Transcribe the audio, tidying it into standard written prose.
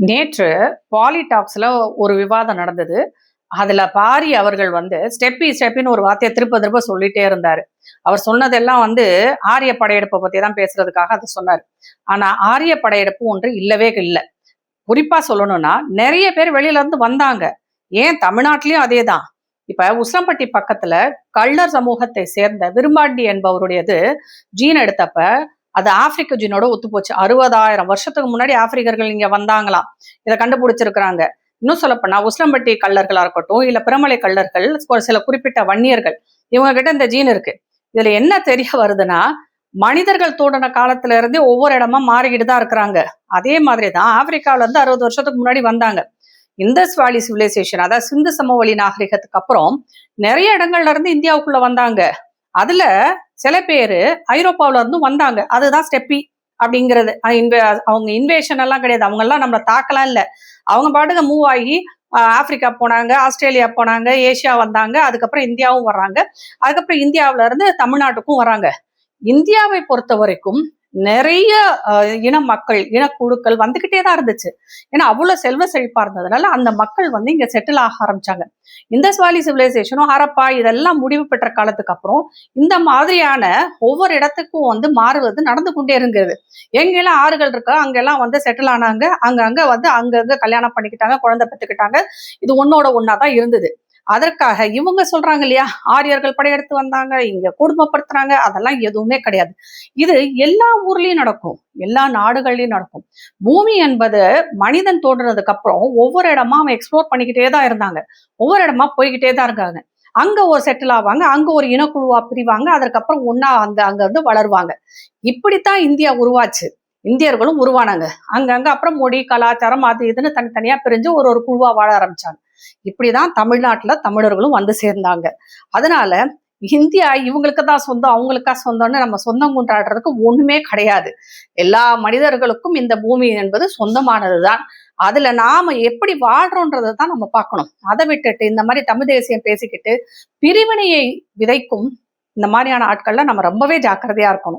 நேற்று பாலிடாக்ஸ்ல ஒரு விவாதம் நடந்தது. அதுல பாரி அவர்கள் ஸ்டெப்பின்னு ஒரு வார்த்தைய திருப்ப திருப்ப சொல்லிட்டே இருந்தாரு. அவர் சொன்னதெல்லாம் ஆரிய படையெடுப்ப பத்தி தான் பேசுறதுக்காக அத சொன்னாரு. ஆனா ஆரிய படையெடுப்பு ஒன்று இல்லவே இல்ல. குறிப்பா சொல்லணும்னா, நெறைய பேர் வெளியில இருந்து வந்தாங்க. ஏன் தமிழ்நாட்டிலயும் அதேதான். இப்ப உசிலம்பட்டி பக்கத்துல கள்ளர் சமூகத்தை சேர்ந்த விரும்பாண்டி என்பவருடையது ஜீன் எடுத்தப்ப, அது ஆப்பிரிக்க ஜீனோட ஒத்துப்போச்சு. 60,000 வருஷத்துக்கு முன்னாடி ஆப்பிரிக்கர்கள் இங்க வந்தாங்களாம். இத கண்டுபிடிச்சிருக்கிறாங்க. இன்னும் சொல்லப்போனா உசிலம்பட்டி கள்ளர்களா இருக்கட்டும், இல்ல பிரமலை கள்ளர்கள், ஒரு சில குறிப்பிட்ட வன்னியர்கள், இவங்க கிட்ட இந்த ஜீன் இருக்கு. இதுல என்ன தெரிய வருதுன்னா, மனிதர்கள் தோன்றின காலத்துல இருந்தே ஒவ்வொரு இடமா மாறிக்கிட்டு தான் இருக்கிறாங்க. அதே மாதிரிதான் ஆப்பிரிக்கால இருந்து 60 வருஷத்துக்கு முன்னாடி வந்தாங்க. இந்தஸ் வேலி சிவிலைசேஷன், அதாவது சிந்து சமவெளி நாகரிகத்துக்கு அப்புறம் நிறைய இடங்கள்ல இருந்து இந்தியாவுக்குள்ள வந்தாங்க. அதுல சில பேரு ஐரோப்பாவில இருந்தும் வந்தாங்க. அதுதான் ஸ்டெப்பி அப்படிங்கிறது. அவங்க இன்வேஷன் எல்லாம் கிடையாது. அவங்க எல்லாம் நம்மளை தாக்கலாம் இல்ல. அவங்க பாட்டுக்கு மூவ் ஆகி ஆப்பிரிக்கா போனாங்க, ஆஸ்திரேலியா போனாங்க, ஏசியா வந்தாங்க, அதுக்கப்புறம் இந்தியாவும் வர்றாங்க, அதுக்கப்புறம் இந்தியாவில இருந்து தமிழ்நாட்டுக்கும் வராங்க. இந்தியாவை பொறுத்த வரைக்கும் நிறைய இன மக்கள், இனக்குழுக்கள் வந்துகிட்டே தான் இருந்துச்சு. ஏன்னா அவ்வளவு செல்வ செழிப்பா இருந்ததுனால அந்த மக்கள் இங்க செட்டில் ஆக ஆரம்பிச்சாங்க. இந்தஸ் வேலி சிவிலைசேஷனும் ஹரப்பா இதெல்லாம் முடிவு பெற்ற காலத்துக்கு அப்புறம் இந்த மாதிரியான ஒவ்வொரு இடத்துக்கும் மாறுவது நடந்து கொண்டே இருந்தது. எங்கெல்லாம் ஆறுகள் இருக்கோ அங்கெல்லாம் செட்டில் ஆனாங்க. அங்கங்க கல்யாணம் பண்ணிக்கிட்டாங்க, குழந்தை பெற்றுக்கிட்டாங்க. இது ஒன்னோட ஒன்னாதான் இருந்தது. அதற்காக இவங்க சொல்றாங்க இல்லையா, ஆரியர்கள் படையெடுத்து வந்தாங்க, இங்க குடும்பப்படுத்துறாங்க, அதெல்லாம் எதுவுமே கிடையாது. இது எல்லா ஊர்லயும் நடக்கும், எல்லா நாடுகள்லயும் நடக்கும். பூமி என்பது மனிதன் தோன்றினதுக்கு அப்புறம் ஒவ்வொரு இடமா அவன் எக்ஸ்ப்ளோர் பண்ணிக்கிட்டே தான் இருந்தாங்க. ஒவ்வொரு இடமா போய்கிட்டே தான் இருக்காங்க. அங்க ஒரு செட்டில் ஆவாங்க, அங்க ஒரு இனக்குழுவா பிரிவாங்க, அதற்கப்புறம் ஒன்னா அங்க வளருவாங்க. இப்படித்தான் இந்தியா உருவாச்சு. இந்தியர்களும் உருவானாங்க. அங்கங்க அப்புறம் மொழி, கலாச்சாரம் அது இதுன்னு தனித்தனியா பிரிஞ்சு ஒரு ஒரு குழுவா வாழ ஆரம்பிச்சாங்க. இப்படிதான் தமிழ்நாட்டுல தமிழர்களும் சேர்ந்தாங்க. அதனால இந்தியா இவங்களுக்கு தான் சொந்தம், அவங்களுக்கா சொந்தம்னு நம்ம சொந்தம் கொண்டாடுறதுக்கு ஒண்ணுமே கிடையாது. எல்லா மனிதர்களுக்கும் இந்த பூமி என்பது சொந்தமானதுதான். அதுல நாம எப்படி வாழ்றோன்றதை தான் நம்ம பார்க்கணும். அதை விட்டுட்டு இந்த மாதிரி தமிழ் தேசியம் பேசிக்கிட்டு பிரிவினையை விதைக்கும் இந்த மாதிரியான ஆட்கள்ல நம்ம ரொம்பவே ஜாக்கிரதையா இருக்கணும்.